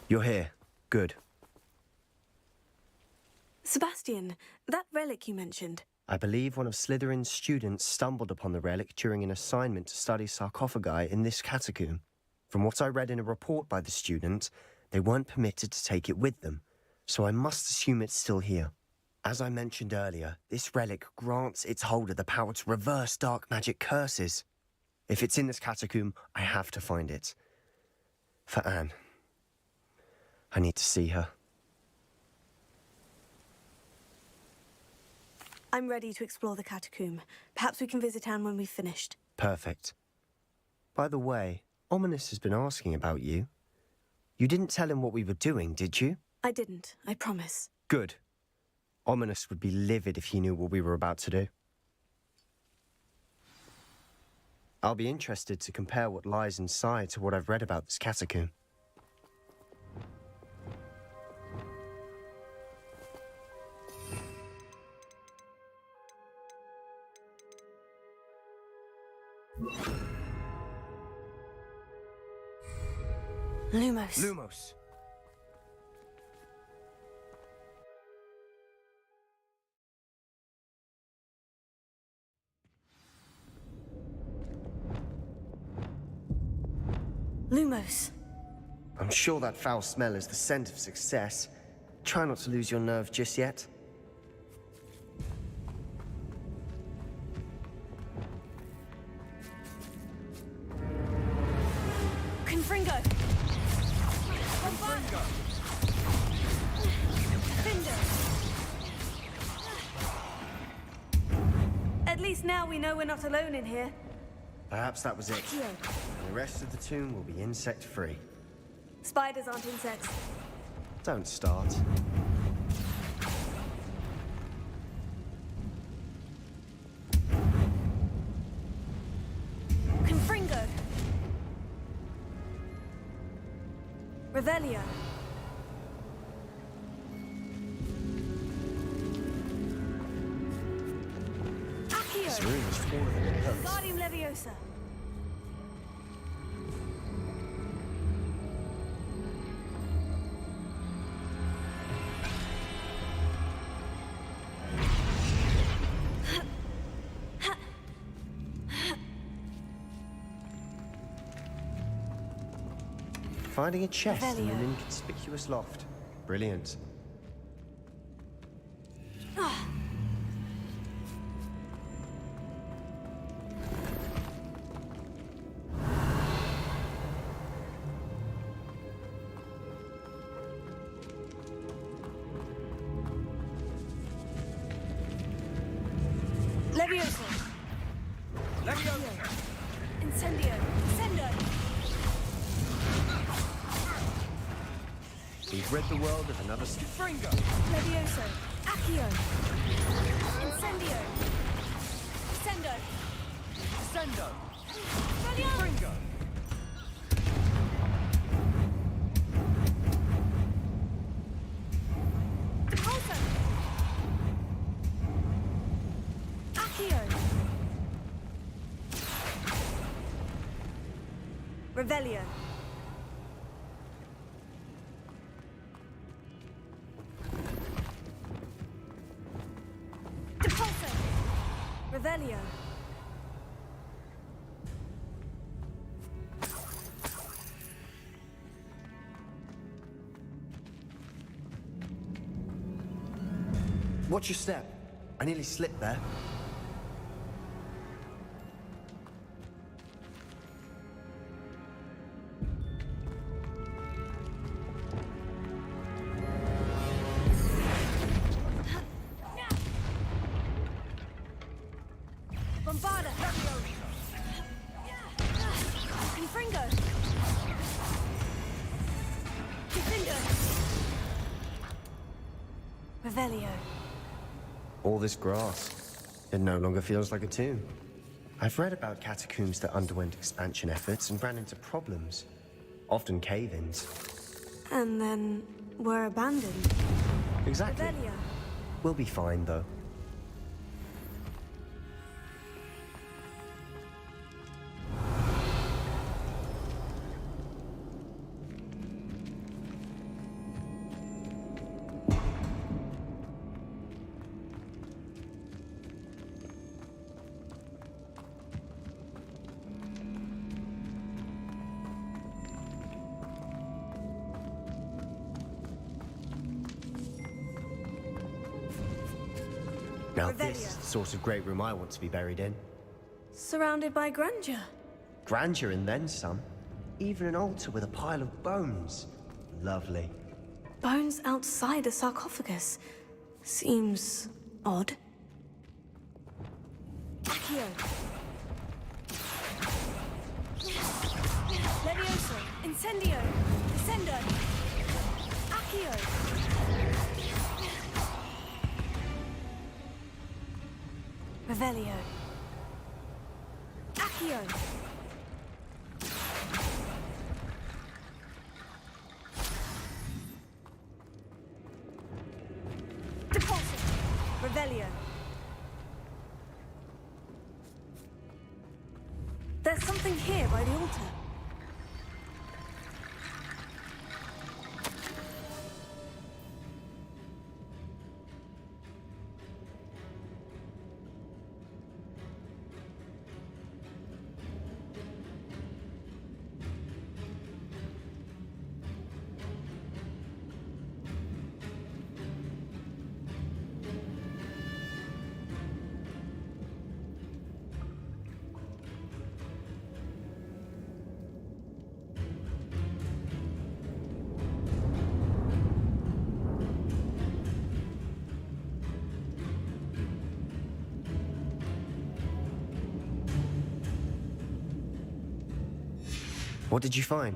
You're here. Good. Sebastian, that relic you mentioned. I believe one of Slytherin's students stumbled upon the relic during an assignment to study sarcophagi in this catacomb. From what I read in a report by the student, they weren't permitted to take it with them, so I must assume it's still here. As I mentioned earlier, this relic grants its holder the power to reverse dark magic curses. If it's in this catacomb, I have to find it. For Anne. I need to see her. I'm ready to explore the catacomb. Perhaps we can visit Anne when we've finished. Perfect. By the way, Ominous has been asking about you. You didn't tell him what we were doing, did you? I didn't, I promise. Good. Ominous would be livid if he knew what we were about to do. I'll be interested to compare what lies inside to what I've read about this catacomb. Lumos. Lumos! Lumos. I'm sure that foul smell is the scent of success. Try not to lose your nerve just yet. Confringo. Confringo. At least now we know we're not alone in here. Perhaps that was it. And the rest of the tomb will be insect-free. Spiders aren't insects. Don't start. Confringo. Revelio. This room is taller than it looks. Guardium Leviosa. Finding a chest in Revelio. an inconspicuous loft. Brilliant. Leviosa. Leviosa! Incendio. Sendo. We've rid the world of another Fringo! Levioso. Accio. Incendio. Sendo. Sendo! Fringo. Fringo! Repulso. Accio. Revelio. Repulso. Revelio. Watch your step. I nearly slipped there. Bombarda. Confringo. Confringo. Revelio. All this grass. It no longer feels like a tomb. I've read about catacombs that underwent expansion efforts and ran into problems. Often cave-ins. And then were abandoned. Exactly. Revelio. We'll be fine, though. Now this is the sort of great room I want to be buried in. Surrounded by grandeur. Grandeur and then some. Even an altar with a pile of bones. Lovely. Bones outside a sarcophagus. Seems odd. Accio. Levioso. Incendio. Descendo. Accio. Revelio. Accio. Depulso. Revelio. There's something here by the altar. What did you find?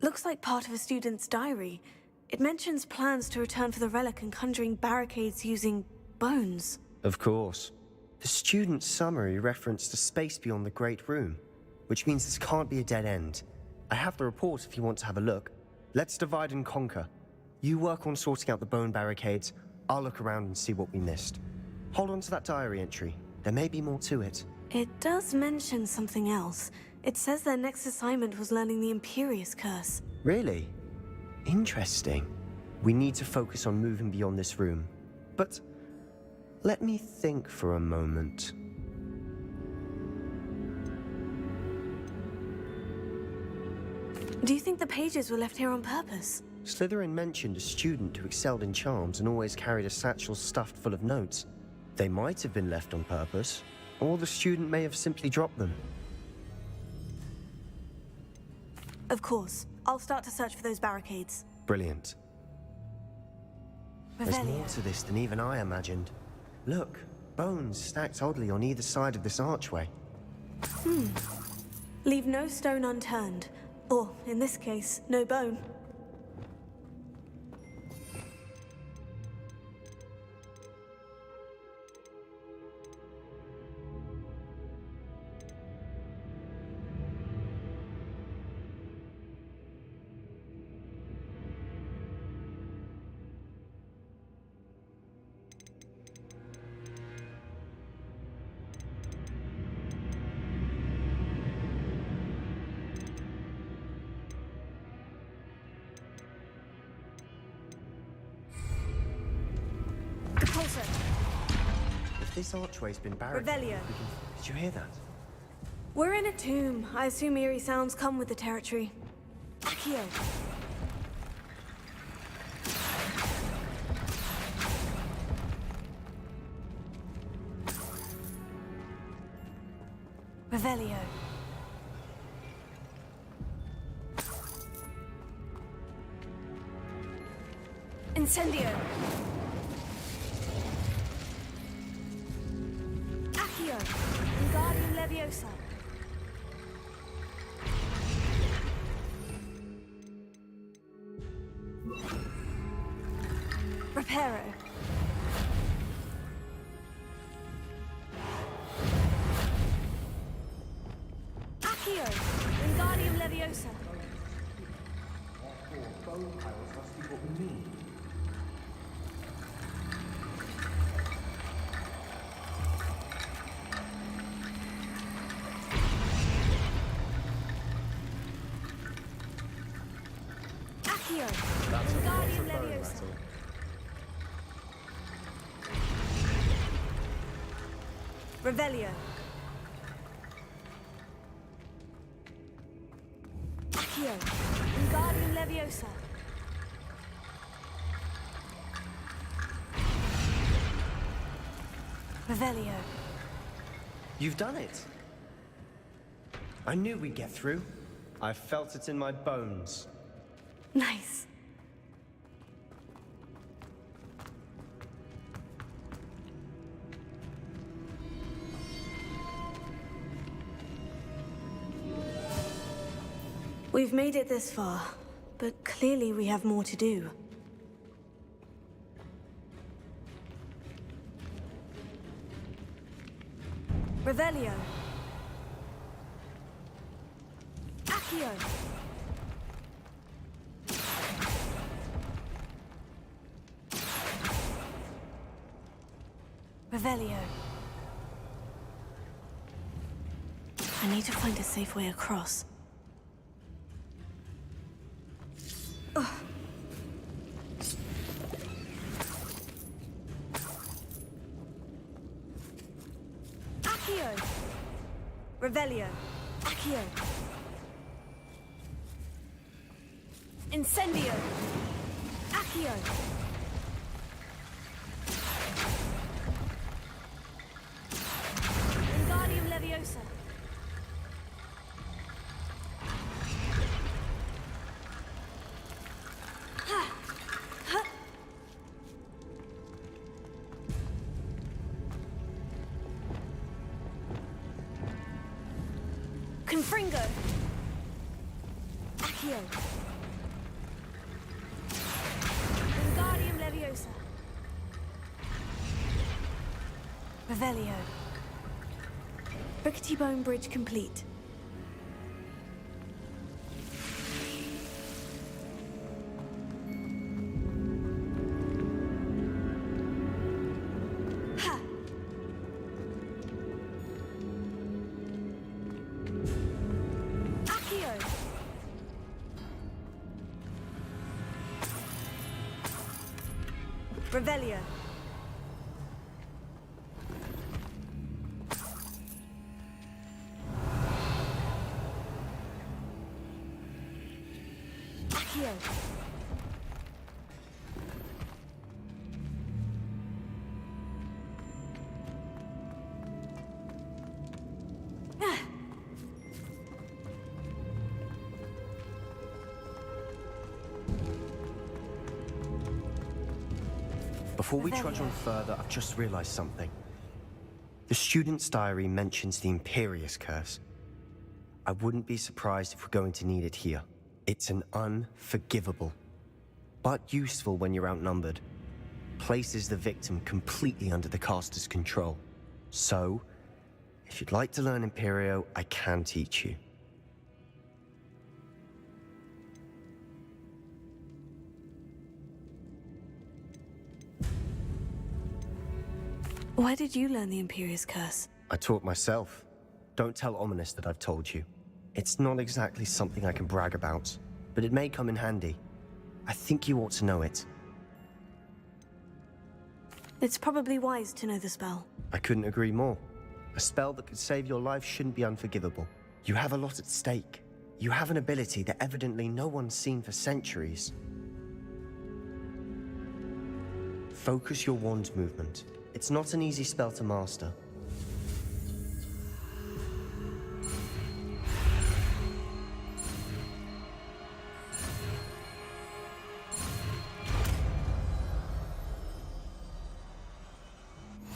Looks like part of a student's diary. It mentions plans to return for the relic and conjuring barricades using bones. Of course. The student's summary referenced a space beyond the Great Room, which means this can't be a dead end. I have the report if you want to have a look. Let's divide and conquer. You work on sorting out the bone barricades. I'll look around and see what we missed. Hold on to that diary entry. There may be more to it. It does mention something else. It says their next assignment was learning the Imperious Curse. Really? Interesting. We need to focus on moving beyond this room. But let me think for a moment. Do you think the pages were left here on purpose? Slytherin mentioned a student who excelled in charms and always carried a satchel stuffed full of notes. They might have been left on purpose, or the student may have simply dropped them. Of course. I'll start to search for those barricades. Brilliant. There's Revelio. more to this than even I imagined. Look, bones stacked oddly on either side of this archway. Leave no stone unturned. Or, in this case, no bone. If this archway's been barricaded, Revelio. Did you hear that? We're in a tomb. I assume eerie sounds come with the territory. Accio. Revelio. Incendio. Accio. Wingardium Leviosa. Reparo. Accio. Wingardium Leviosa. Bone piles must be what we need. Accio. That's Wingardium a bone Leviosa. rattle. Revelio. Accio. Wingardium Leviosa. Revelio. You've done it. I knew we'd get through. I felt it in my bones. Nice. We've made it this far, but clearly we have more to do. Revelio. Accio. Revelio. I need to find a safe way across. Accio. Revelio. Accio. Incendio. Accio. Wingardium Leviosa. Confringo. Accio. Wingardium Leviosa. Revelio. Rickety Bone Bridge complete. Ha! Accio. Revelio. Accio. Before we trudge on further, I've just realized something. The student's diary mentions the Imperious Curse. I wouldn't be surprised if we're going to need it here. It's an unforgivable, but useful when you're outnumbered. Places the victim completely under the caster's control. So, if you'd like to learn Imperio, I can teach you. Why did you learn the Imperious Curse? I taught myself. Don't tell Ominous that I've told you. It's not exactly something I can brag about, but it may come in handy. I think you ought to know it. It's probably wise to know the spell. I couldn't agree more. A spell that could save your life shouldn't be unforgivable. You have a lot at stake. You have an ability that evidently no one's seen for centuries. Focus your wand movement. It's not an easy spell to master.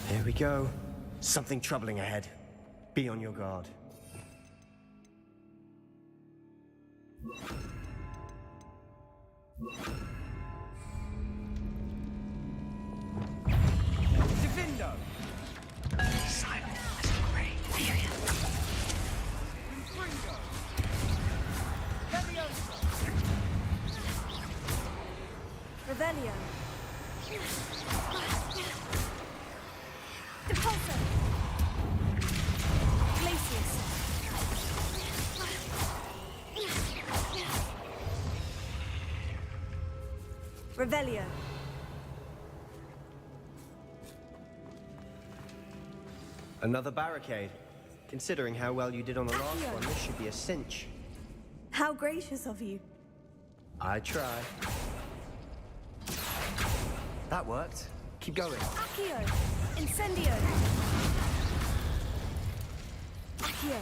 Here we go. Something troubling ahead. Be on your guard. Divindo! Silent as a ray. Confringo! Leviosa! Revelio. Depulso. Glacius. Revelio. Another barricade. Considering how well you did on the last Accio. one, this should be a cinch. How gracious of you. I try. That worked. Keep going. Accio! Incendio! Accio!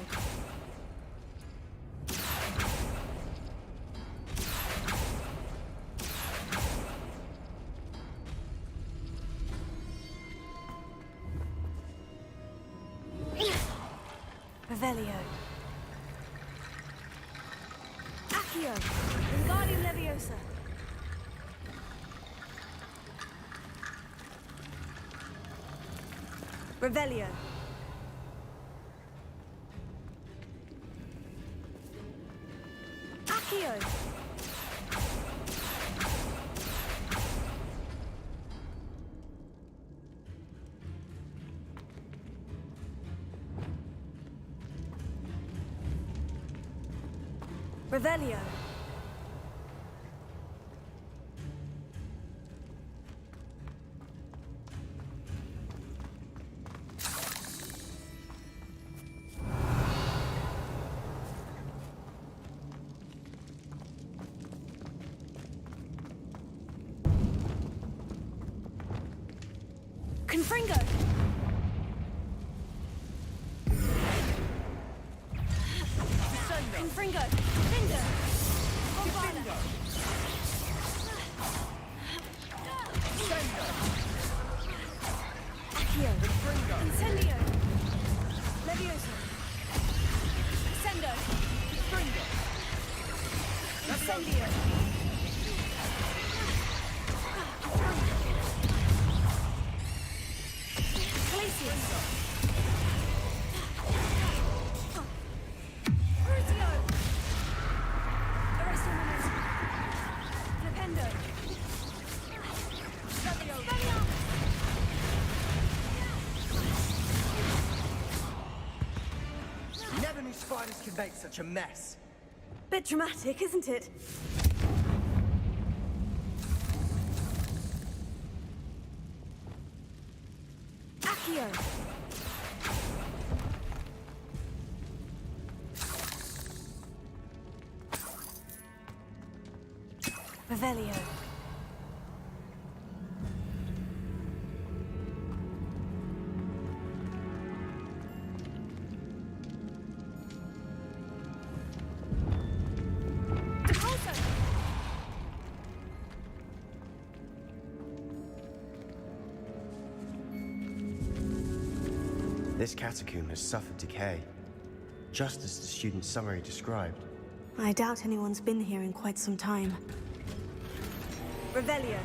Revelio. Accio! Wingardium Leviosa! Revelio. Accio. Revelio. Confringo! Confringo! Finger! Diffindo! Sendo! Accio! Confringo! Incendio! Leviosa! Sendo! Confringo! Incendio! Glacius! Brutio! Arresto momentum! Flipendo! Spellion! Never knew spiders could make such a mess. Bit dramatic, isn't it? Accio! Revelio. Depulso! This catacomb has suffered decay, just as the student's summary described. I doubt anyone's been here in quite some time. Revelio.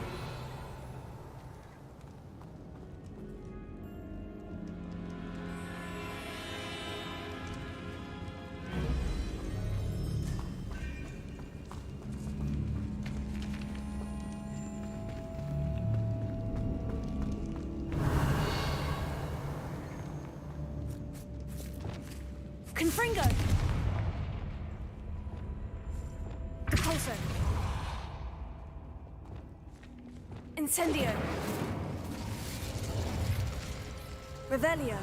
Confringo! Depulso! Incendio! Revelio!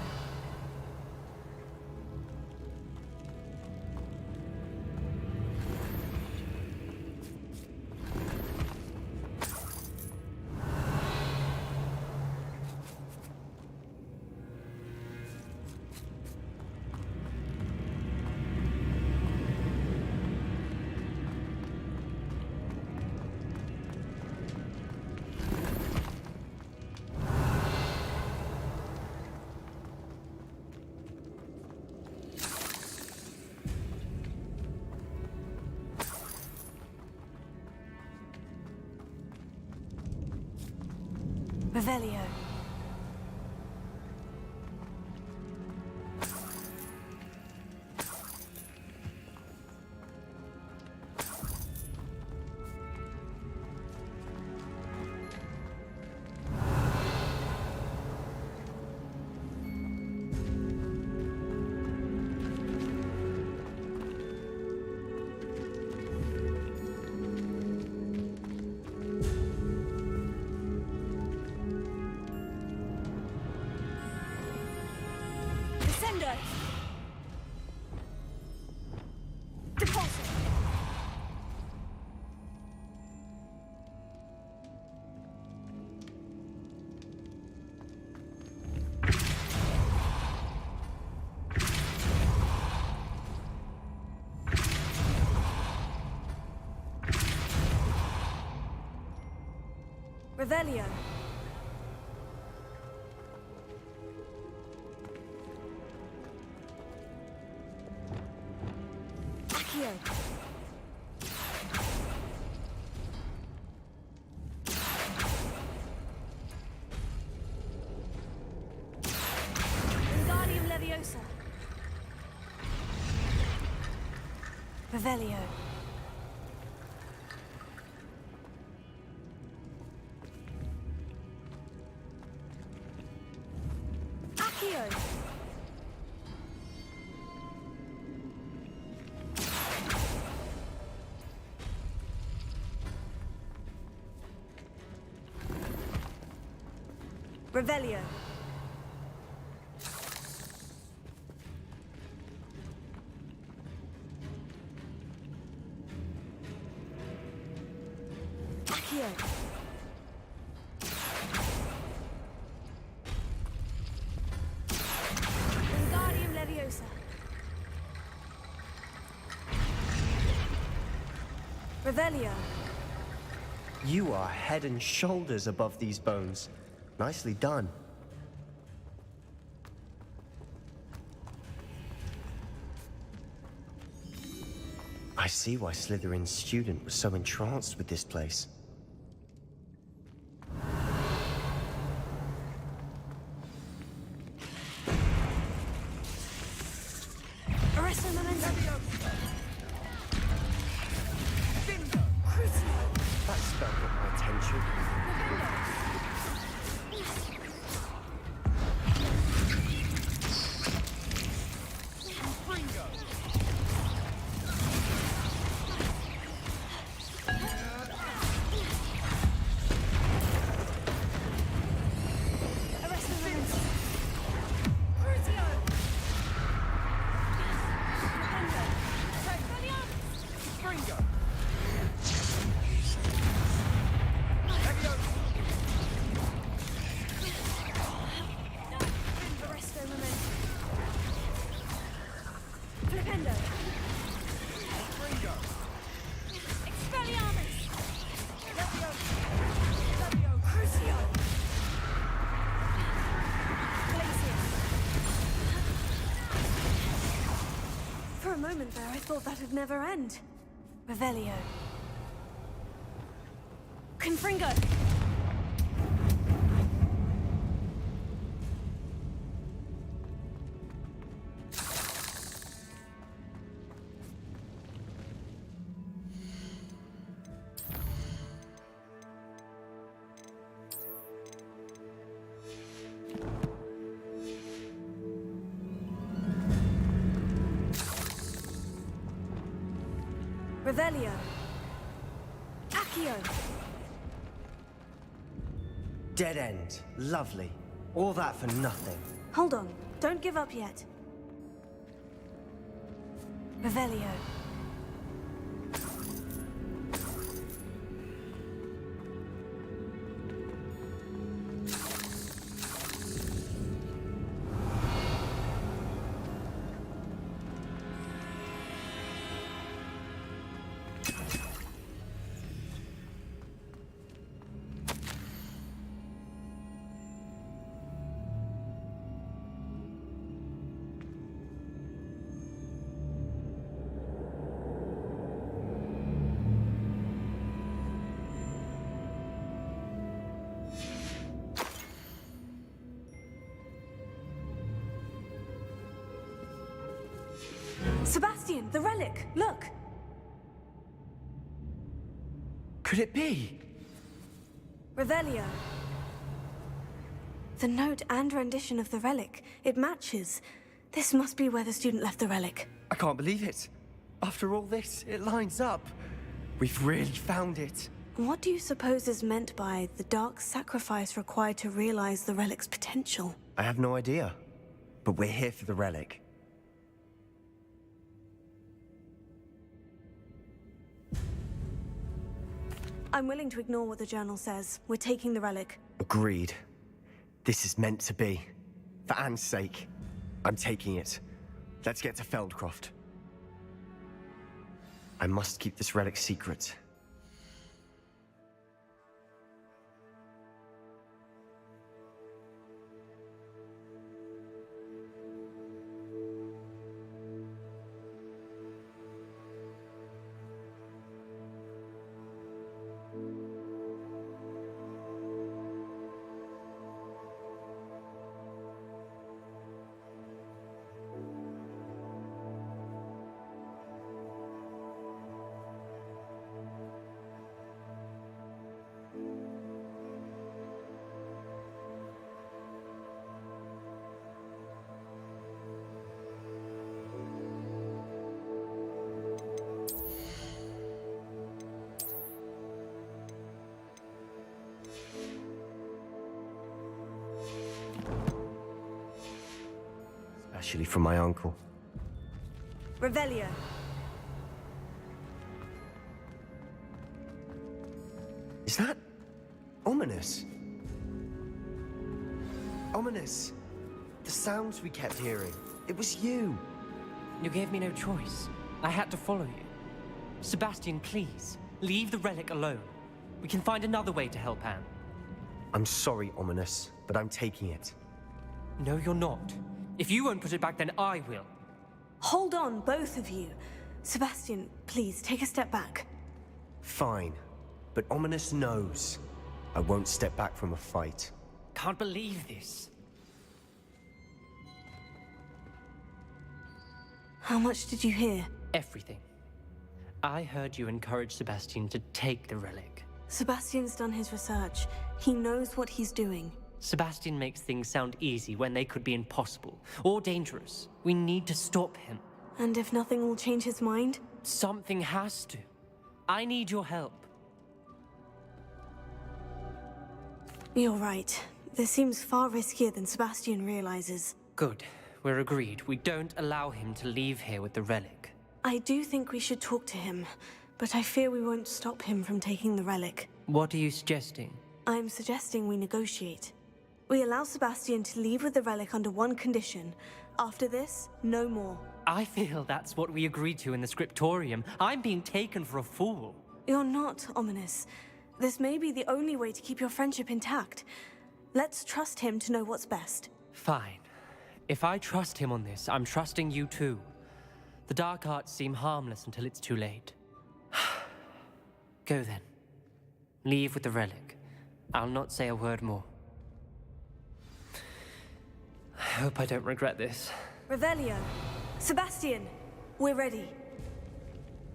Revelio. Revelio. Accio. Wingardium Leviosa. Revelio. Accio. Revelio. Accio. Wingardium Leviosa. Revelio. You are head and shoulders above these bones. Nicely done. I see why Slytherin's student was so entranced with this place. Arresto Memento. Bingo! Crucio. That spell got my attention. Bingo! Arresto Memento. Crucio. Memento. Expelliarmus. Bingo! Leviosa! Arresto Memento. Flipendo. Bingo! Expelliarmus. Leviosa! Leviosa! Crucio. Glacius. For a moment there, I thought that'd never end. Revelio. Confringo. Revelio. Accio. Dead end. Lovely. All that for nothing. Hold on. Don't give up yet. Revelio. Sebastian, the relic! Look! Could it be? Revelio. The note and rendition of the relic. It matches. This must be where the student left the relic. I can't believe it. After all this, it lines up. We've really found it. What do you suppose is meant by the dark sacrifice required to realize the relic's potential? I have no idea. But we're here for the relic. I'm willing to ignore what the journal says. We're taking the relic. Agreed. This is meant to be. For Anne's sake. I'm taking it. Let's get to Feldcroft. I must keep this relic secret. eventually from my uncle. Revelio. Is that ominous? Ominous. The sounds we kept hearing. It was you. You gave me no choice. I had to follow you. Sebastian, please, leave the relic alone. We can find another way to help Anne. I'm sorry, Ominous, but I'm taking it. No, you're not. If you won't put it back, then I will. Hold on, both of you. Sebastian, please, take a step back. Fine, but Ominous knows I won't step back from a fight. Can't believe this. How much did you hear? Everything. I heard you encourage Sebastian to take the relic. Sebastian's done his research. He knows what he's doing. Sebastian makes things sound easy when they could be impossible or dangerous. We need to stop him. And if nothing will change his mind? Something has to. I need your help. You're right. This seems far riskier than Sebastian realizes. Good. We're agreed. We don't allow him to leave here with the relic. I do think we should talk to him, but I fear we won't stop him from taking the relic. What are you suggesting? I'm suggesting we negotiate. We allow Sebastian to leave with the relic under one condition. After this, no more. I feel that's what we agreed to in the scriptorium. I'm being taken for a fool. You're not, Ominous. This may be the only way to keep your friendship intact. Let's trust him to know what's best. Fine. If I trust him on this, I'm trusting you too. The dark arts seem harmless until it's too late. Go then. Leave with the relic. I'll not say a word more. I hope I don't regret this. Revelio. Sebastian, we're ready.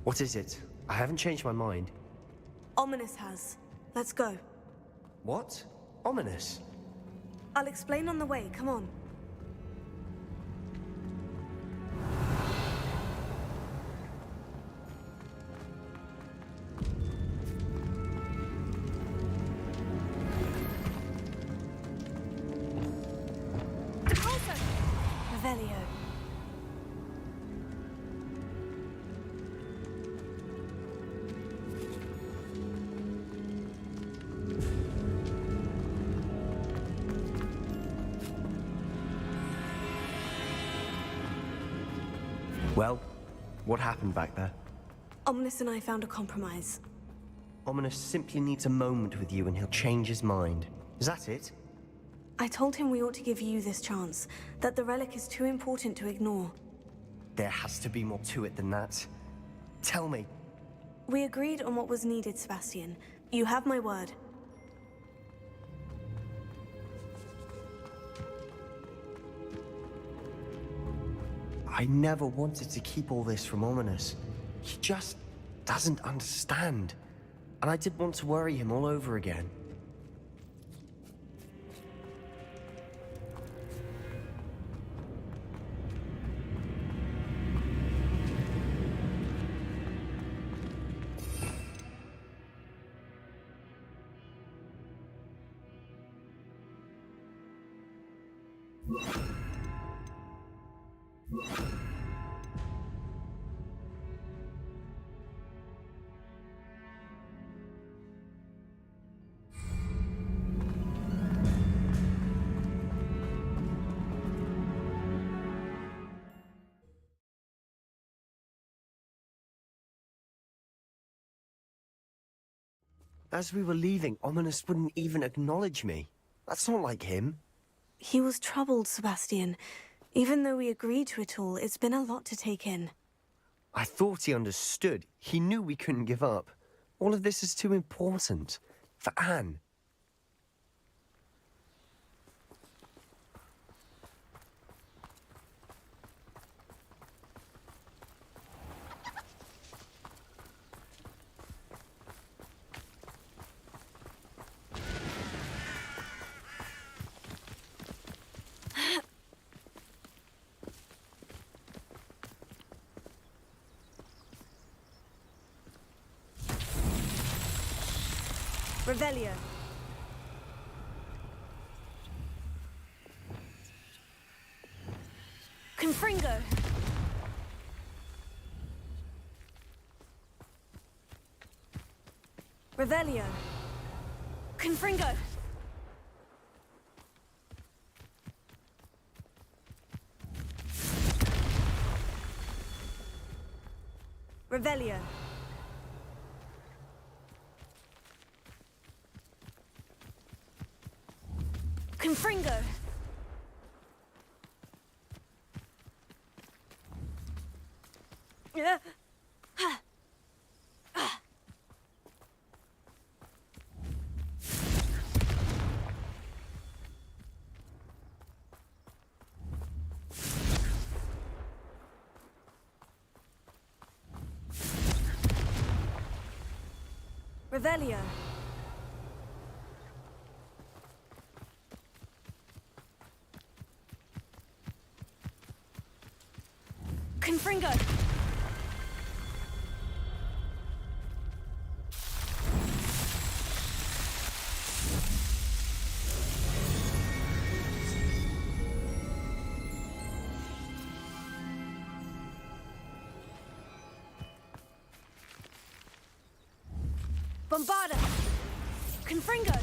What is it? I haven't changed my mind. Ominous has. Let's go. What? Ominous? I'll explain on the way, come on. Revelio. Well, what happened back there? Ominous and I found a compromise. Ominous simply needs a moment with you and he'll change his mind. Is that it? I told him we ought to give you this chance, that the relic is too important to ignore. There has to be more to it than that. Tell me. We agreed on what was needed, Sebastian. You have my word. I never wanted to keep all this from Ominous. He just doesn't understand. And I didn't want to worry him all over again. As we were leaving, Ominous wouldn't even acknowledge me. That's not like him. He was troubled, Sebastian. Even though we agreed to it all, it's been a lot to take in. I thought he understood. He knew we couldn't give up. All of this is too important. For Anne. Revelio. Confringo! Revelio! Confringo! Revelio! Confringo! Revelio! Confringo! Bombarda! Confringo!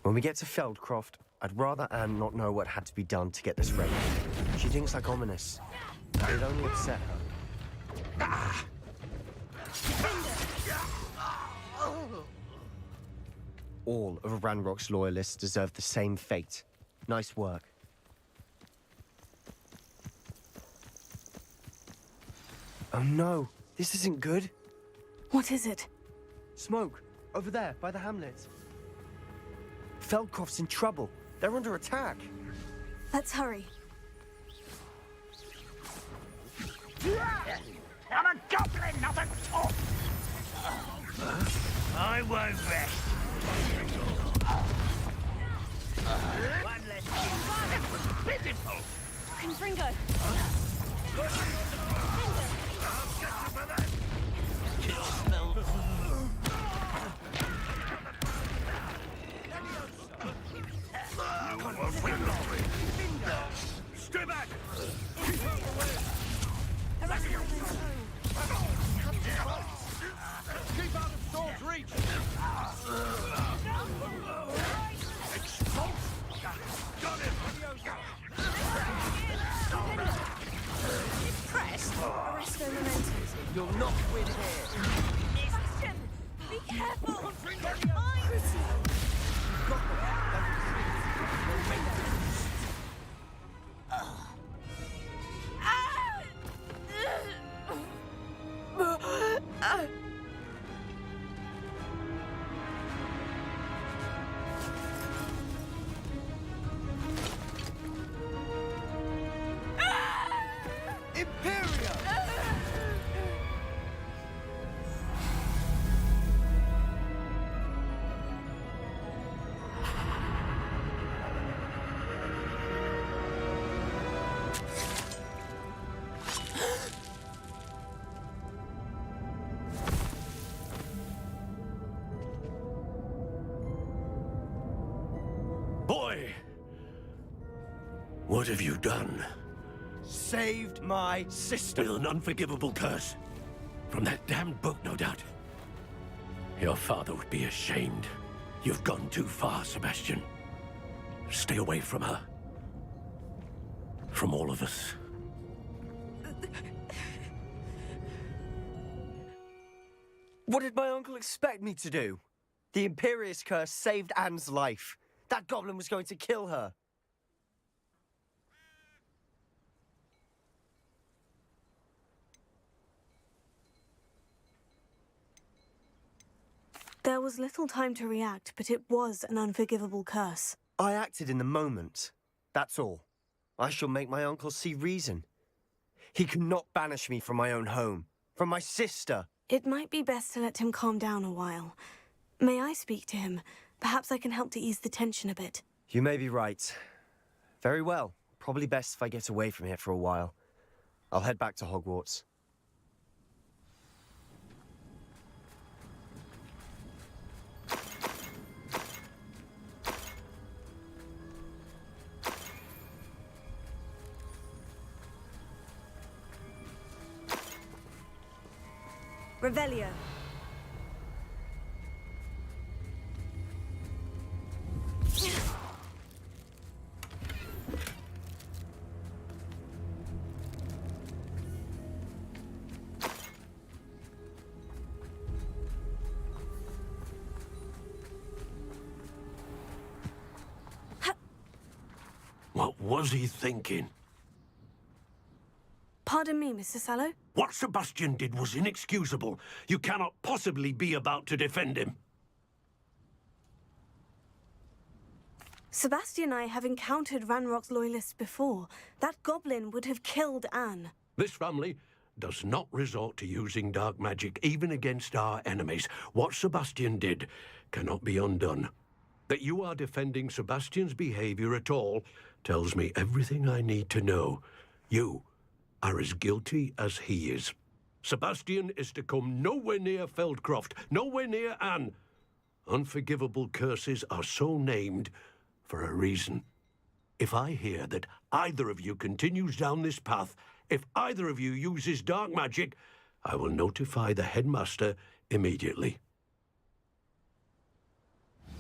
When we get to Feldcroft, I'd rather Anne not know what had to be done to get this ready. She thinks like ominous. It'd only upset her. All of Ranrock's loyalists deserve the same fate. Nice work. Oh no, this isn't good. What is it? Smoke, over there, by the hamlet. Feldcroft's in trouble. They're under attack. Let's hurry. I'm a goblin, not a top! I won't rest. One less that was pitiful! Confringo! Stay back! Keep out of sword's reach! Got him! Press! Arresto Mementos. You'll not win here! Bastion! Be careful! Boy! What have you done? Saved my sister! With an unforgivable curse. From that damned book, no doubt. Your father would be ashamed. You've gone too far, Sebastian. Stay away from her. From all of us. What did my uncle expect me to do? The Imperious curse saved Anne's life. That goblin was going to kill her. There was little time to react, but it was an unforgivable curse. I acted in the moment. That's all. I shall make my uncle see reason. He cannot banish me from my own home, from my sister. It might be best to let him calm down a while. May I speak to him? Perhaps I can help to ease the tension a bit. You may be right. Very well. Probably best if I get away from here for a while. I'll head back to Hogwarts. Revelio. What was he thinking? Pardon me, Mr. Sallow? What Sebastian did was inexcusable. You cannot possibly be about to defend him. Sebastian and I have encountered Ranrock's loyalists before. That goblin would have killed Anne. This family does not resort to using dark magic even against our enemies. What Sebastian did cannot be undone. That you are defending Sebastian's behavior at all tells me everything I need to know. You are as guilty as he is. Sebastian is to come nowhere near Feldcroft, nowhere near Anne. Unforgivable curses are so named for a reason. If I hear that either of you continues down this path, if either of you uses dark magic, I will notify the headmaster immediately.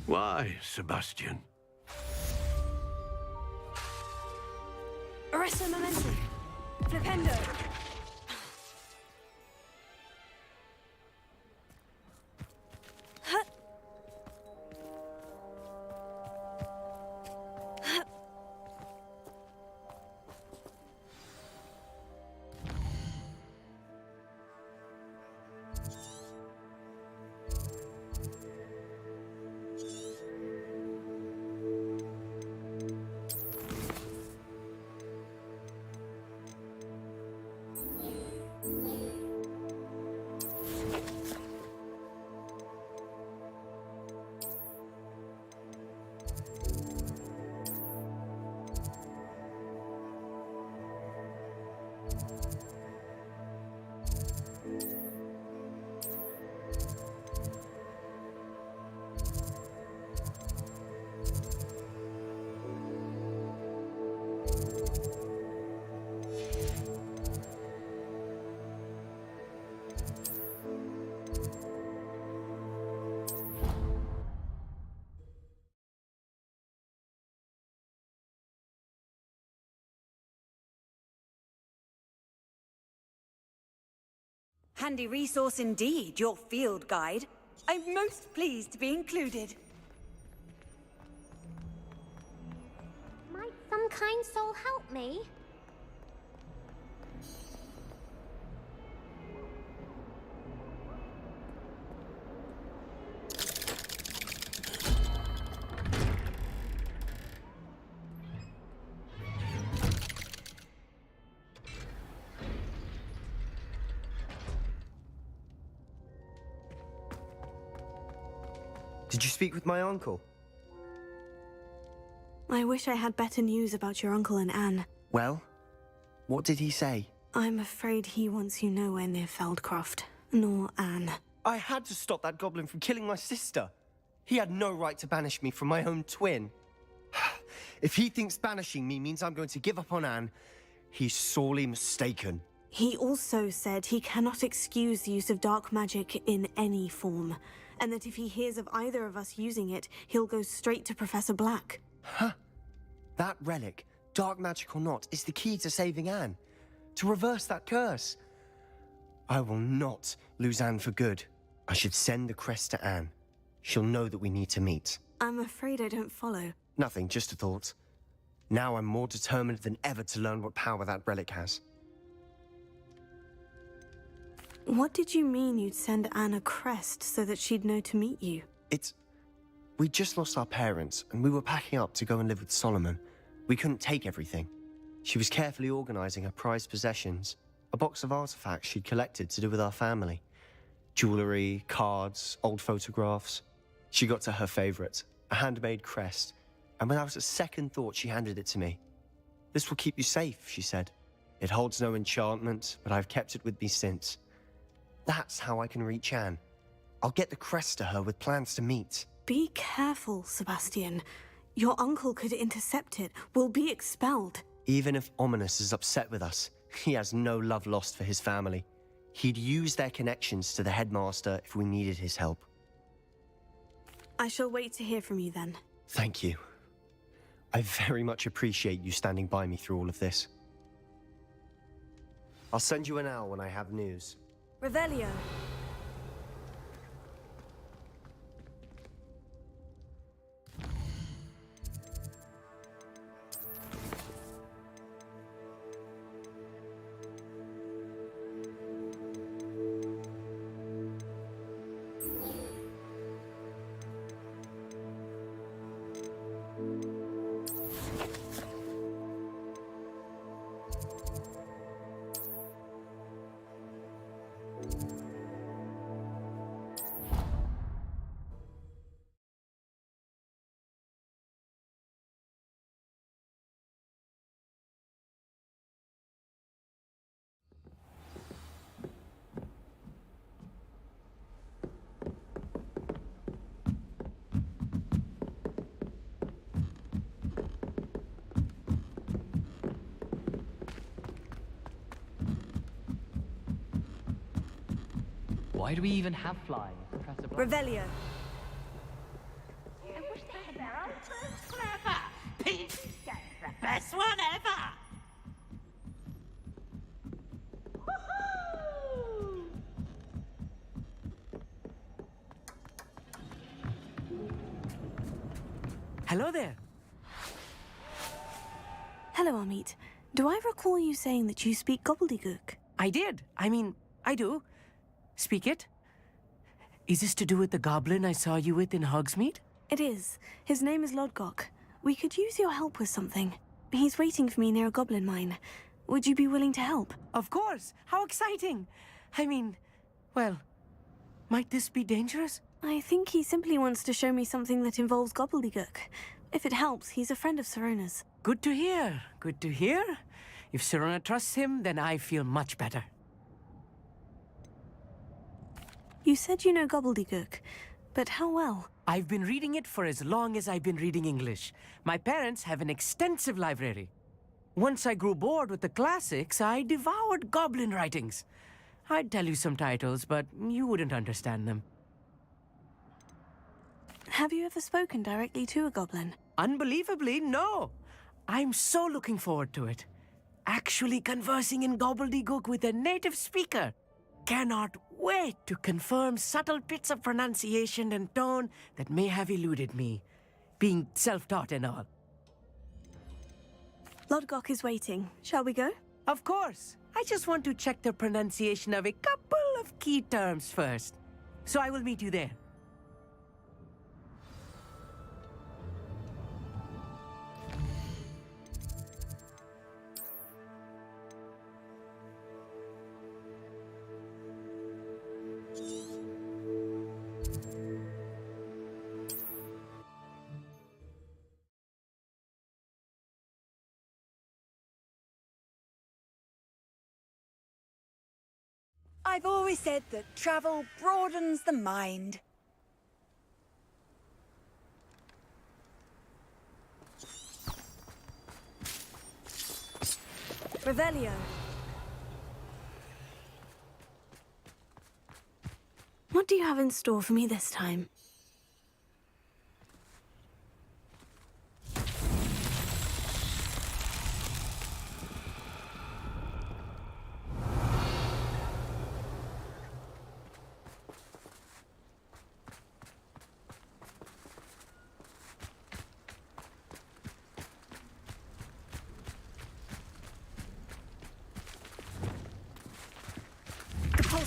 Why, Sebastian? Arresto momentum. Flipendo. Handy resource indeed, your field guide. I'm most pleased to be included. Might some kind soul help me? Did you speak with my uncle? I wish I had better news about your uncle and Anne. Well, what did he say? I'm afraid he wants you nowhere near Feldcroft, nor Anne. I had to stop that goblin from killing my sister. He had no right to banish me from my own twin. If he thinks banishing me means I'm going to give up on Anne, he's sorely mistaken. He also said he cannot excuse the use of dark magic in any form, and that if he hears of either of us using it, he'll go straight to Professor Black. Huh? That relic, dark magic or not, is the key to saving Anne. To reverse that curse. I will not lose Anne for good. I should send the crest to Anne. She'll know that we need to meet. I'm afraid I don't follow. Nothing, just a thought. Now I'm more determined than ever to learn what power that relic has. What did you mean you'd send Anne a crest so that she'd know to meet you? We just lost our parents, and we were packing up to go and live with Solomon. We couldn't take everything. She was carefully organizing her prized possessions, a box of artifacts she'd collected to do with our family. Jewelry, cards, old photographs. She got to her favorite, a handmade crest, and without a second thought, she handed it to me. "This will keep you safe," she said. "It holds no enchantment, but I've kept it with me since." That's how I can reach Anne. I'll get the crest to her with plans to meet. Be careful, Sebastian. Your uncle could intercept it. We'll be expelled. Even if Ominous is upset with us, he has no love lost for his family. He'd use their connections to the headmaster if we needed his help. I shall wait to hear from you then. Thank you. I very much appreciate you standing by me through all of this. I'll send you an owl when I have news. Revelio. Why do we even have flying, Professor Black? Revelio. I wish they had their own. Clever! Pete's the best one ever! Hello there. Hello, Amit. Do I recall you saying that you speak gobbledygook? I did. I do. Speak it. Is this to do with the goblin I saw you with in Hogsmeade? It is. His name is Lodgok. We could use your help with something. He's waiting for me near a goblin mine. Would you be willing to help? Of course. How exciting. Well, might this be dangerous? I think he simply wants to show me something that involves gobbledygook. If it helps, he's a friend of Sirona's. Good to hear. Good to hear. If Sirona trusts him, then I feel much better. You said you know gobbledygook, but how well? I've been reading it for as long as I've been reading English. My parents have an extensive library. Once I grew bored with the classics, I devoured goblin writings. I'd tell you some titles, but you wouldn't understand them. Have you ever spoken directly to a goblin? Unbelievably, no. I'm so looking forward to it. Actually conversing in gobbledygook with a native speaker. Cannot wait to confirm subtle bits of pronunciation and tone that may have eluded me, being self-taught and all. Lodgok is waiting. Shall we go? Of course. I just want to check the pronunciation of a couple of key terms first. So I will meet you there. I've always said that travel broadens the mind. Revelio. What do you have in store for me this time?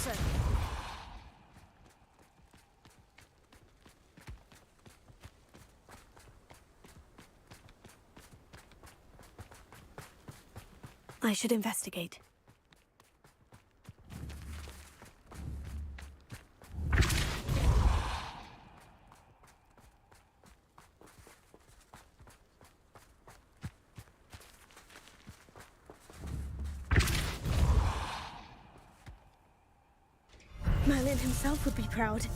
Professor! I should investigate. Merlin himself would be proud.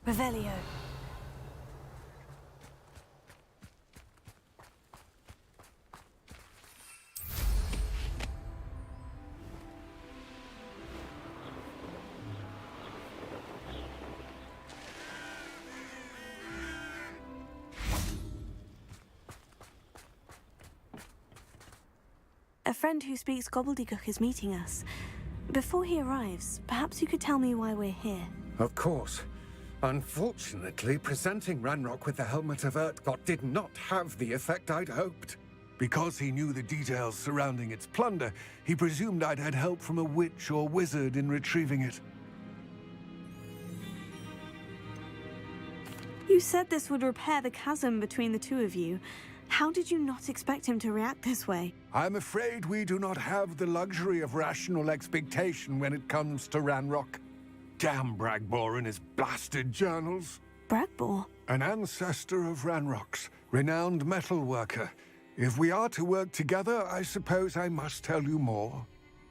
Revelio. A friend who speaks gobbledygook is meeting us. Before he arrives, perhaps you could tell me why we're here. Of course. Unfortunately, presenting Ranrock with the Helmet of Urtkot did not have the effect I'd hoped. Because he knew the details surrounding its plunder, he presumed I'd had help from a witch or wizard in retrieving it. You said this would repair the chasm between the two of you. How did you not expect him to react this way? I'm afraid we do not have the luxury of rational expectation when it comes to Ranrock. Damn Bragbor and his blasted journals. Bragbor? An ancestor of Ranrock's, renowned metal worker. If we are to work together, I suppose I must tell you more.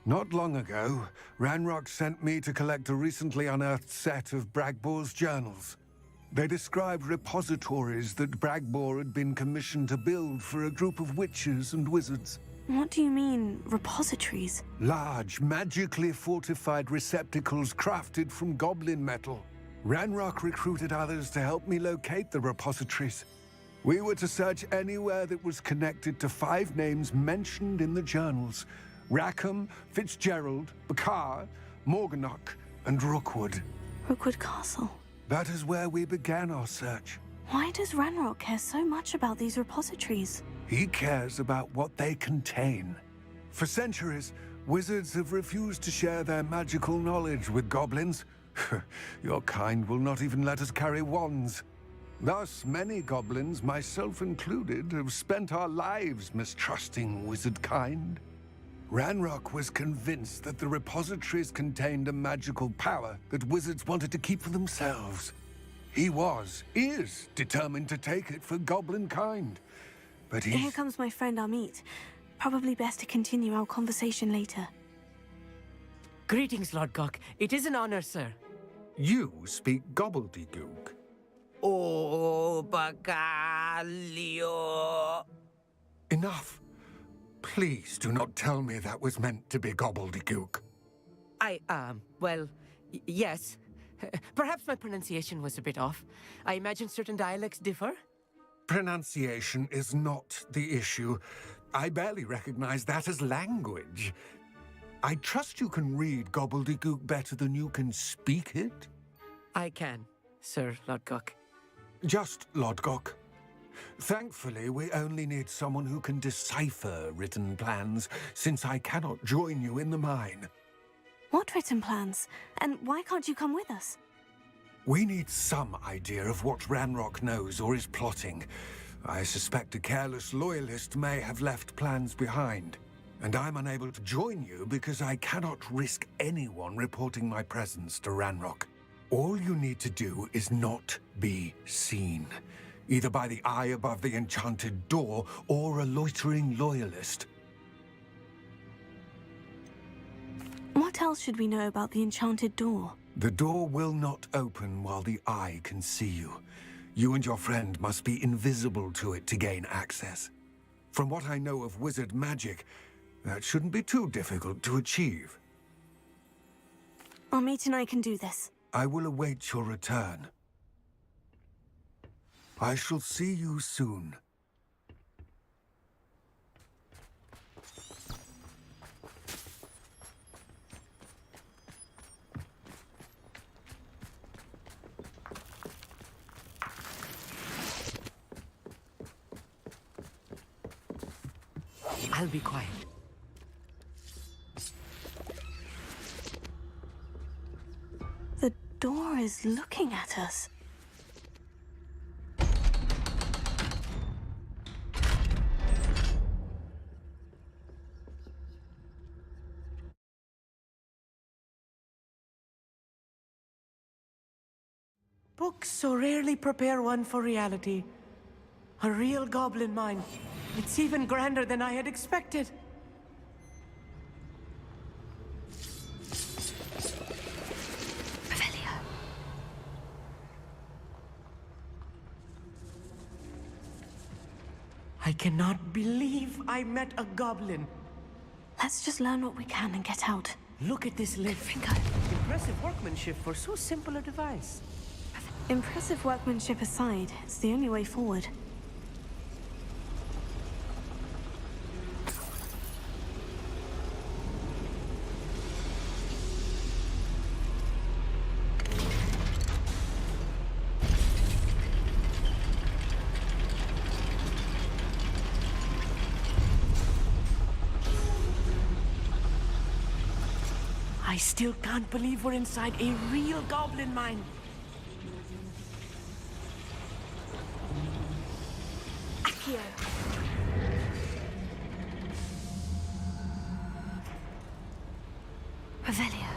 Not long ago, Ranrock sent me to collect a recently unearthed set of Bragbor's journals. They described repositories that Bragbor had been commissioned to build for a group of witches and wizards. What do you mean, repositories? Large, magically fortified receptacles crafted from goblin metal. Ranrock recruited others to help me locate the repositories. We were to search anywhere that was connected to 5 names mentioned in the journals: Rackham, Fitzgerald, Bakar, Morganach, and Rookwood. Rookwood Castle. That is where we began our search. Why does Ranrock care so much about these repositories? He cares about what they contain. For centuries, wizards have refused to share their magical knowledge with goblins. Your kind will not even let us carry wands. Thus, many goblins, myself included, have spent our lives mistrusting wizard kind. Ranrock was convinced that the repositories contained a magical power that wizards wanted to keep for themselves. He is determined to take it for goblin kind. But Here comes my friend Amit. Probably best to continue our conversation later. Greetings, Lord Gok. It is an honor, sir. You speak gobbledygook. Oh, Bacalio. Enough. Please do not tell me that was meant to be gobbledygook. Well, yes. Perhaps my pronunciation was a bit off. I imagine certain dialects differ. Pronunciation is not the issue. I barely recognize that as language. I trust you can read gobbledygook better than you can speak it? I can, Sir Lord Gok. Just Lord Gok. Thankfully, we only need someone who can decipher written plans, since I cannot join you in the mine. What written plans? And why can't you come with us? We need some idea of what Ranrock knows or is plotting. I suspect a careless loyalist may have left plans behind. And I'm unable to join you because I cannot risk anyone reporting my presence to Ranrock. All you need to do is not be seen, either by the eye above the enchanted door or a loitering loyalist. What else should we know about the enchanted door? The door will not open while the eye can see you. You and your friend must be invisible to it to gain access. From what I know of wizard magic, that shouldn't be too difficult to achieve. Amit and I can do this. I will await your return. I shall see you soon. I'll be quiet. The door is looking at us. Books so rarely prepare one for reality. A real goblin mind. It's even grander than I had expected. Revelio. I cannot believe I met a goblin. Let's just learn what we can and get out. Look at this lift. Finger. Impressive workmanship for so simple a device. Impressive workmanship aside, it's the only way forward. I still can't believe we're inside a real goblin mine. Accio. Revelio.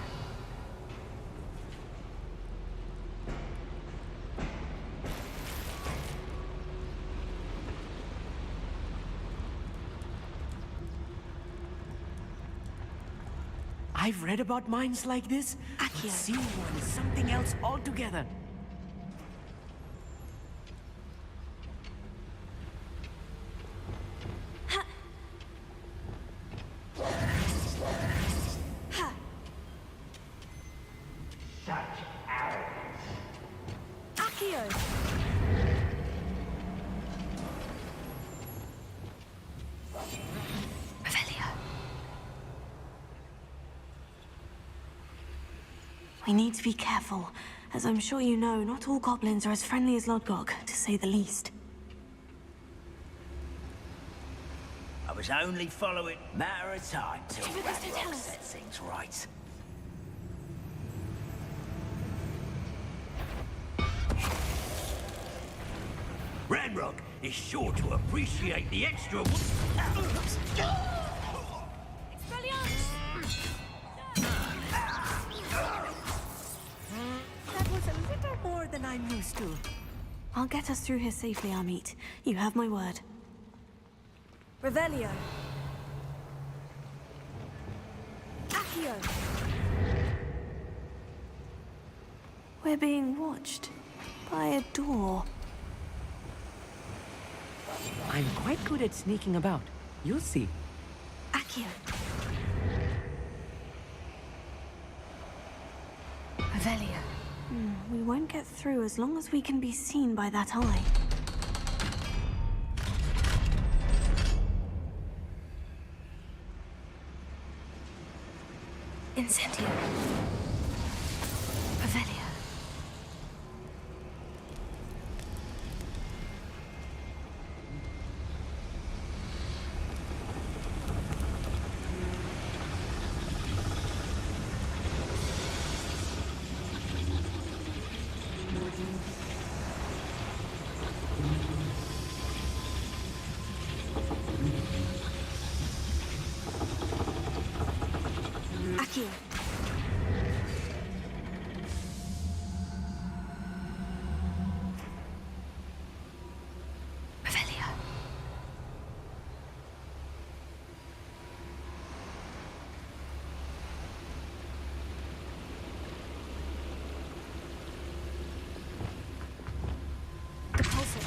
I've read about mines like this, but Accio. seeing one is something else altogether. Accio. Revelio. We need to be careful. As I'm sure you know, not all goblins are as friendly as Lodgok, to say the least. I was only following. Matter of time till David, this don't tell Radrock us. set things right. Ranrock is sure to appreciate the extra. That was a little more than I'm used to. I'll get us through here safely, Amit. You have my word. Revelio. Accio. We're being watched by a door. I'm quite good at sneaking about. You'll see. Accio. Revelio. We won't get through as long as we can be seen by that eye. Incendio. Revelio. Accio. Revelio. Repulsive.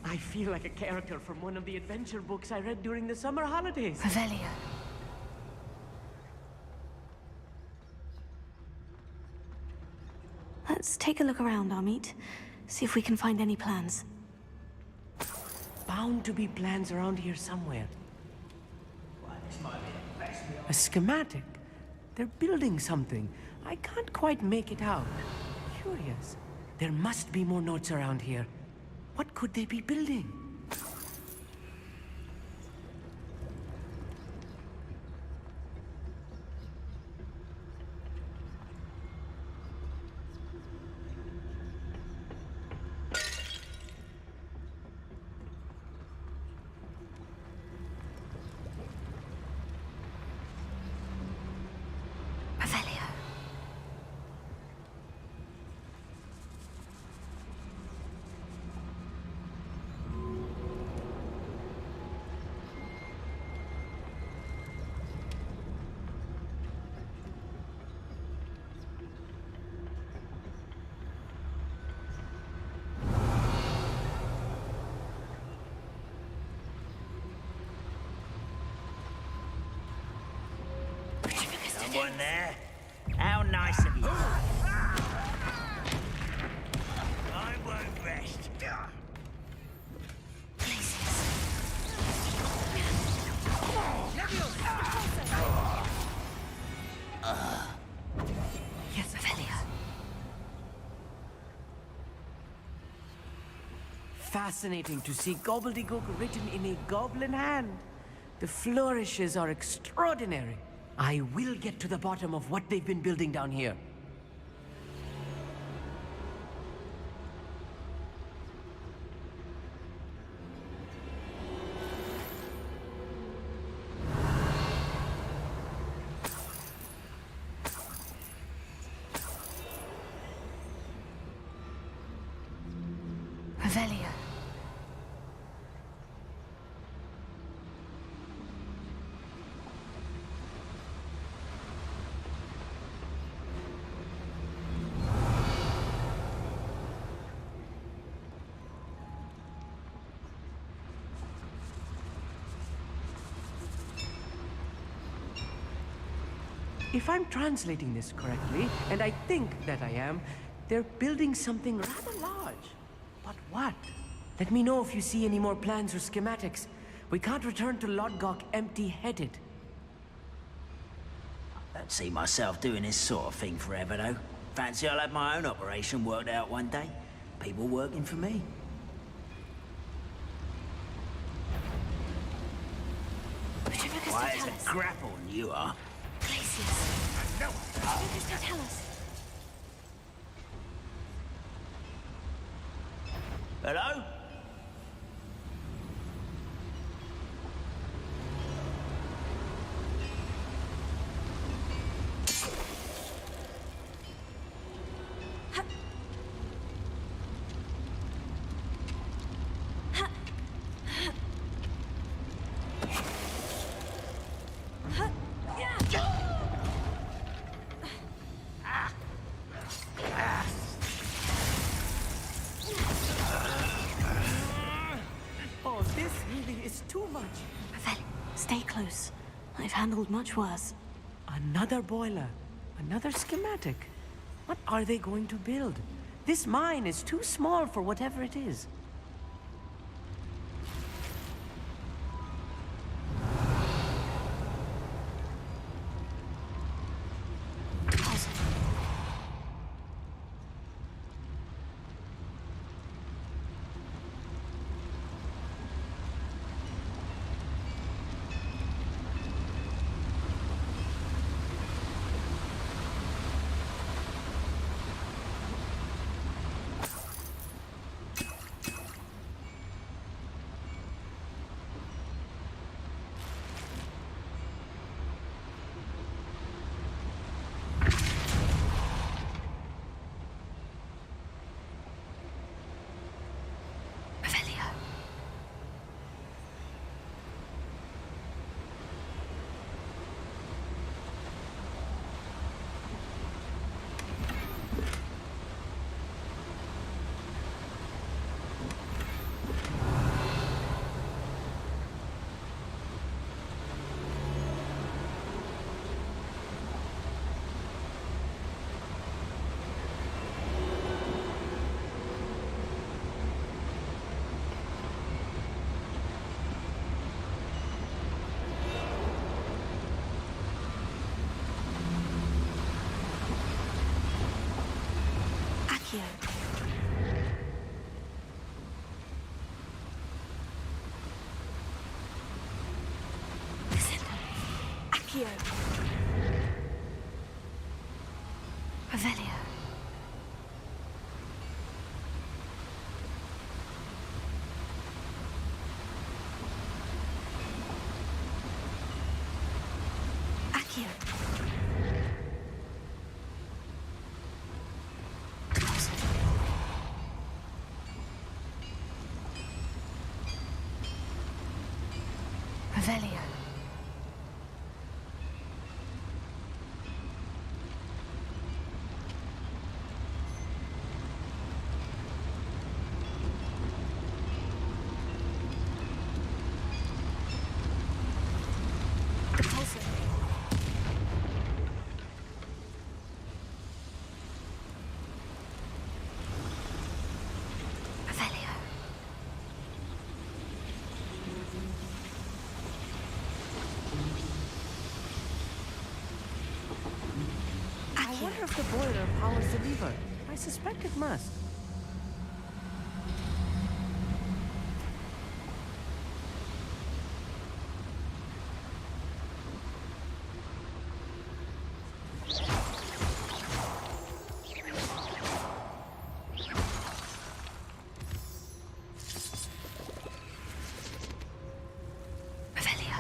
I feel like a character from one of the adventure books I read during the summer holidays. Revelio. Let's take a look around, Amit. See if we can find any plans. bound to be plans around here somewhere. A schematic. They're building something. I can't quite make it out. Curious. There must be more notes around here. What could they be building? Someone there? How nice of you. I won't rest. Yes, Ophelia. Fascinating to see gobbledygook written in a goblin hand. The flourishes are extraordinary. I will get to the bottom of what they've been building down here. Revelia. If I'm translating this correctly, and I think that I am, they're building something rather large. But what? Let me know if you see any more plans or schematics. We can't return to Lodgok empty-headed. I don't see myself doing this sort of thing forever, though. Fancy I'll have my own operation worked out one day. People working for me. Why, it's a grapple, you are. What does that tell us? Hello? Oh, this really is too much. Revelia, stay close. I've handled much worse. Another boiler. Another schematic. What are they going to build? This mine is too small for whatever it is. Accio. Accio. Revelio. Accio. Revelio. I wonder if the boiler powers the lever. I suspect it must. Revelio.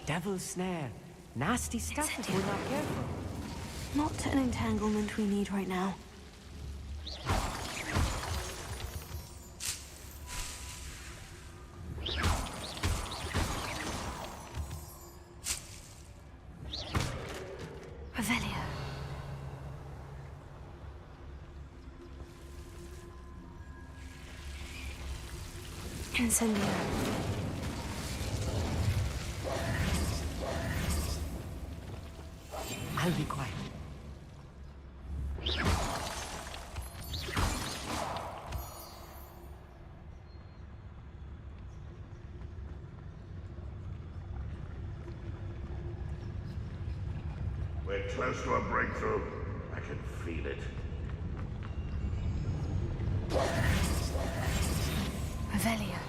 Devil's snare. Nasty stuff if we're not careful. Not an entanglement we need right now. Revelio. Incendio. I'll be quiet. We're close to a breakthrough. I can feel it. Revelio.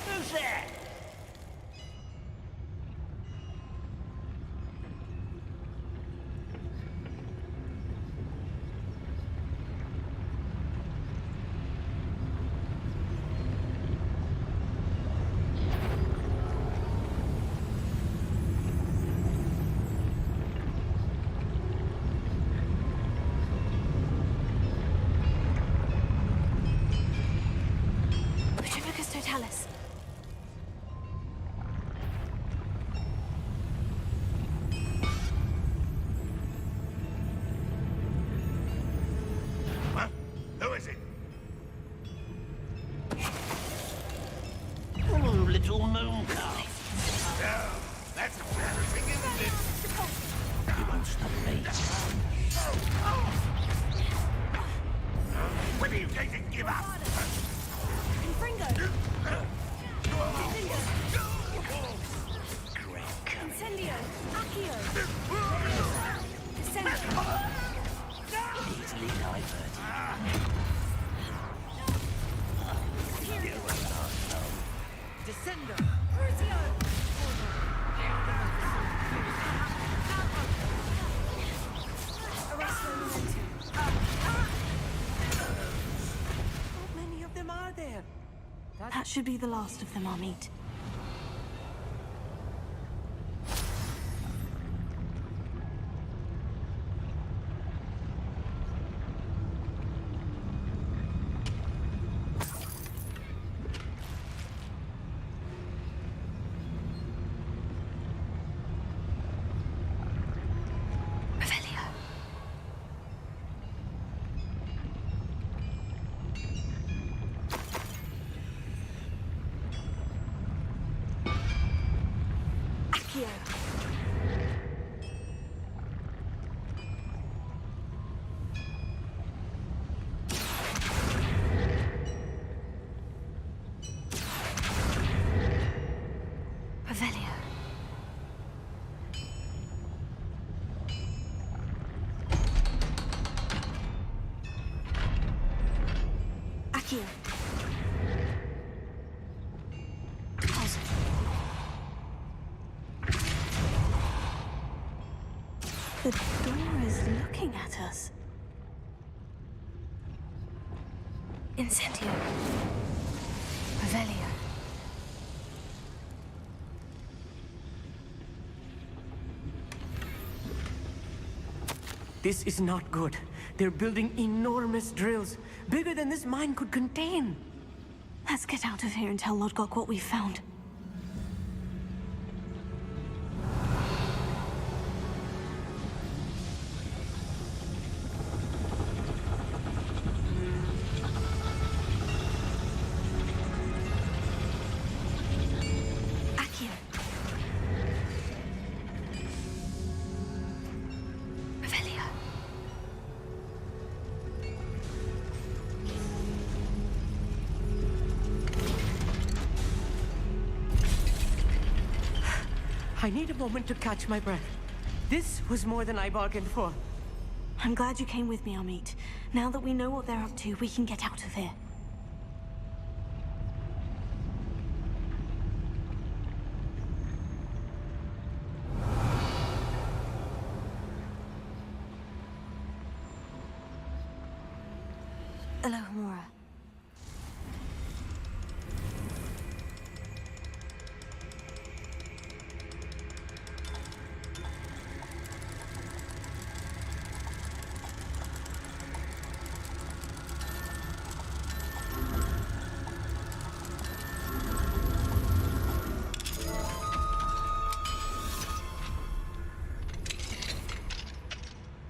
Who's there? Totalis. Huh? Who is it? Oh, little moon calf. Oh, that's embarrassing, isn't it? You won't stop me. When are you going to give up? Infringo. Incendio. Accio. Descendo. Easily diverted. You will not know. Descendo. Crucio. Arresto momentum. How many of them are there? That should be the last of them I'll meet. The door is looking at us. Incendio. Revelio. This is not good. They're building enormous drills, bigger than this mine could contain. Let's get out of here and tell Lodgok what we found. Accio. Revelio. I need a moment to catch my breath. This was more than I bargained for. I'm glad you came with me, Amit. Now that we know what they're up to, we can get out of here. Alohomora.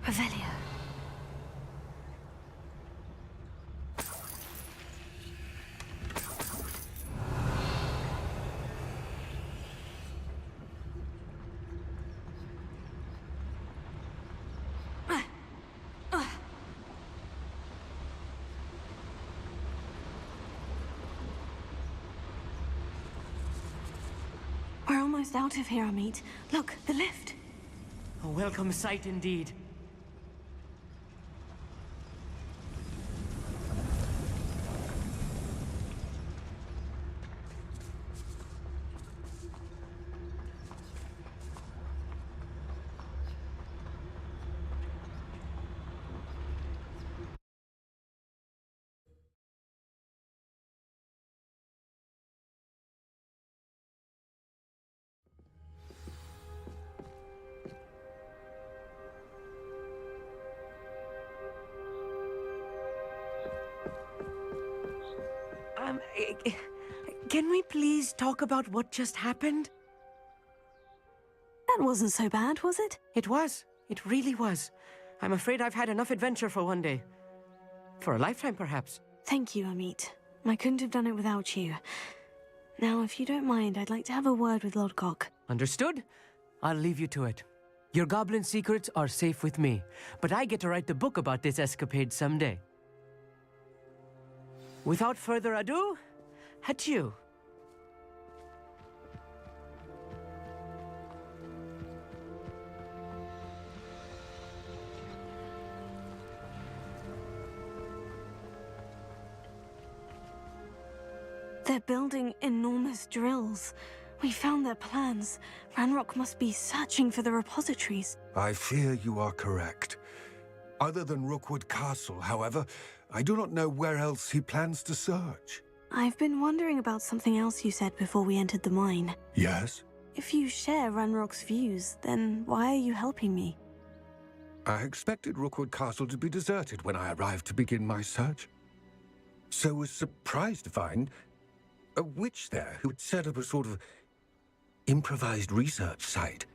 Revelio. We're almost out of here, Amit. Look, the lift. A welcome sight indeed. Can we please talk about what just happened? That wasn't so bad, was it? It was. It really was. I'm afraid I've had enough adventure for one day. For a lifetime, perhaps. Thank you, Amit. I couldn't have done it without you. Now, if you don't mind, I'd like to have a word with Lodgok. Understood? I'll leave you to it. Your goblin secrets are safe with me, but I get to write the book about this escapade someday. Without further ado, adieu. They're building enormous drills. We found their plans. Ranrock must be searching for the repositories. I fear you are correct. Other than Rookwood Castle, however, I do not know where else he plans to search. I've been wondering about something else you said before we entered the mine. Yes? If you share Ranrock's views, then why are you helping me? I expected Rookwood Castle to be deserted when I arrived to begin my search. So was surprised to find a witch there who had set up a sort of improvised research site.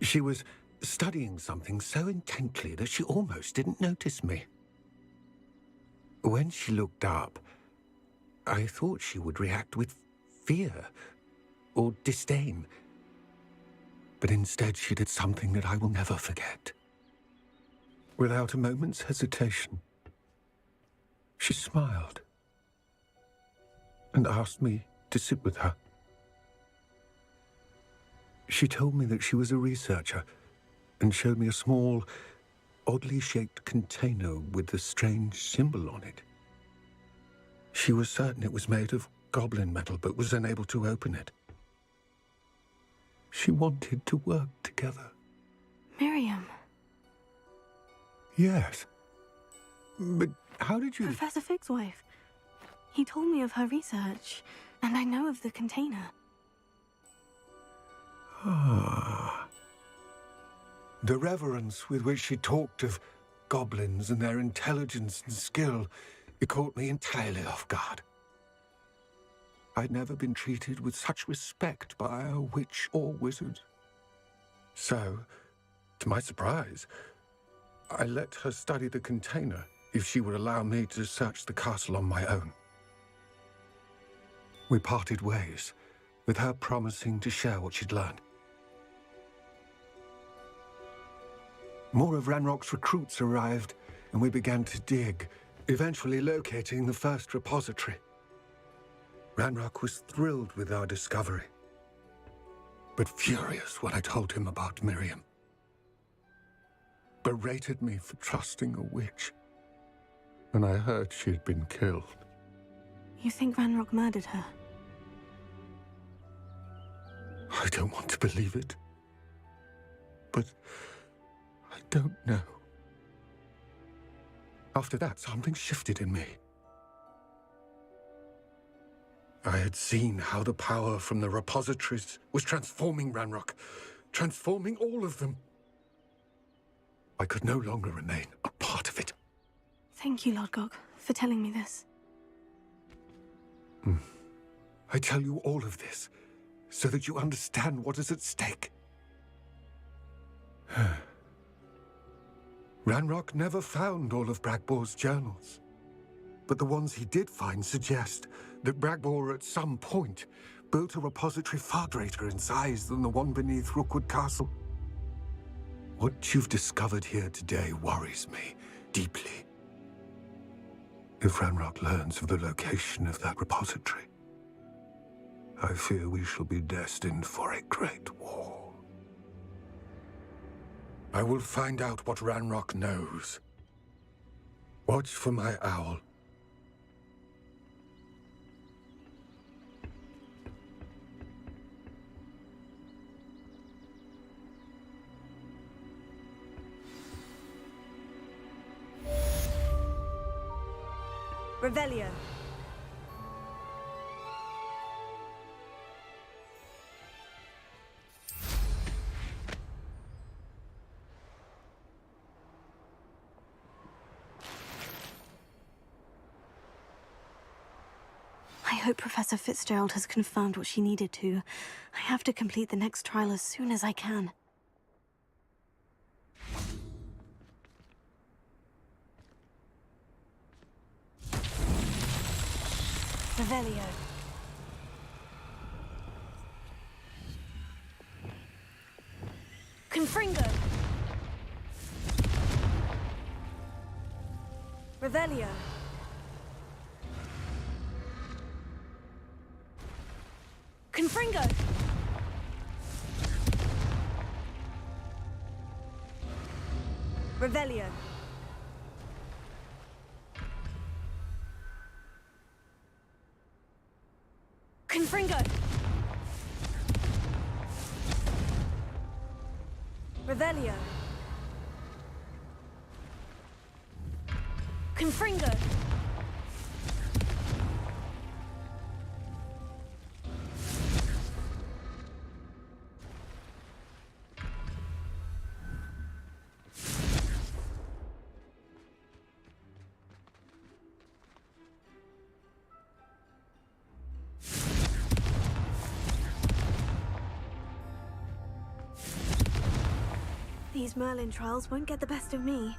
She was studying something so intently that she almost didn't notice me. When she looked up, I thought she would react with fear or disdain. But instead she did something that I will never forget. Without a moment's hesitation, she smiled and asked me to sit with her. She told me that she was a researcher and showed me a small, oddly shaped container with a strange symbol on it. She was certain it was made of goblin metal, but was unable to open it. She wanted to work together. Miriam. Yes. But how did you... Professor Fig's wife. He told me of her research, and I know of the container. Ah. The reverence with which she talked of goblins and their intelligence and skill, it caught me entirely off guard. I'd never been treated with such respect by a witch or wizard. So, to my surprise, I let her study the container if she would allow me to search the castle on my own. We parted ways, with her promising to share what she'd learned. More of Ranrock's recruits arrived, and we began to dig, eventually locating the first repository. Ranrock was thrilled with our discovery, but furious when I told him about Miriam. Berated me for trusting a witch, and I heard she had been killed. You think Ranrock murdered her? I don't want to believe it, but I don't know. After that, something shifted in me. I had seen how the power from the repositories was transforming Ranrock, transforming all of them. I could no longer remain a part of it. Thank you, Lord Gog, for telling me this. I tell you all of this so that you understand what is at stake. Ranrock never found all of Bragbor's journals, but the ones he did find suggest that Bragbor at some point built a repository far greater in size than the one beneath Rookwood Castle. What you've discovered here today worries me deeply. If Ranrock learns of the location of that repository, I fear we shall be destined for a great war. I will find out what Ranrock knows. Watch for my owl. Revelio. I hope Professor Fitzgerald has confirmed what she needed to. I have to complete the next trial as soon as I can. Revelio. Confringo. Revelio. Confringo. Revelio. Confringo. Revelio. Confringo. These Merlin trials won't get the best of me.